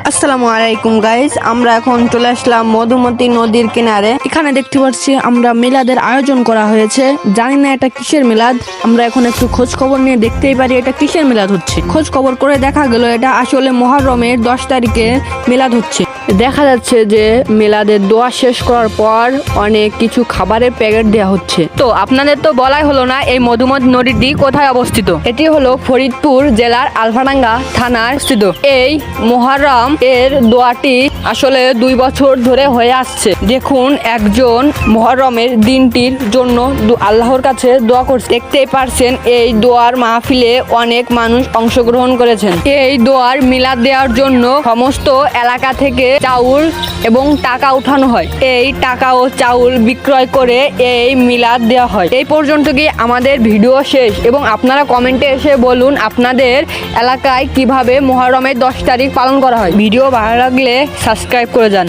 আসসালামু আলাইকুম গাইস, আমরা এখন চলে আসলাম মধুমতি নদীর কিনারে। এখানে দেখতে পাচ্ছি আমরা মিলাদের আয়োজন করা হয়েছে। জানি না এটা কিসের মিলাদ, আমরা এখন একটু খোঁজ খবর নিয়ে দেখতেই পারি এটা কিসের মিলাদ হচ্ছে। খোঁজ খবর করে দেখা গেল এটা আসলে মুহররমের 10 তারিখে মিলাদ হচ্ছে। দেখা যাচ্ছে যে মিলাদের দোয়া শেষ করার পর অনেক কিছু খাবারের প্যাকেট দেওয়া হচ্ছে। তো আপনাদের তো বলাই হলো না এই মধুমতি নদীটি কোথায় অবস্থিত। এটি হলো ফরিদপুর জেলার আলফাডাঙ্গা থানার স্থিত। এই মুহররম এর দোয়াটি আসলে 2 বছর ধরে হয়ে আসছে। দেখুন একজন মুহররমের দিনটির জন্য আল্লাহর কাছে দোয়া করছে। দেখতেই পারছেন এই দোয়ার মাহফিলে অনেক মানুষ অংশগ্রহণ করেছেন। এই দোয়ার মিলাদ দেওয়ার জন্য সমস্ত এলাকা থেকে চাউল এবং টাকা উঠানো হয়। এই টাকা ও চাউল বিক্রয় করে এই মিলাদ দেওয়া হয়। এই পর্যন্ত কি আমাদের ভিডিও শেষ, এবং আপনারা কমেন্টে এসে বলুন আপনাদের এলাকায় কিভাবে মুহররমের 10 তারিখ পালন করা হয়। ভিডিও ভালো লাগলে সাবস্ক্রাইব করে যান।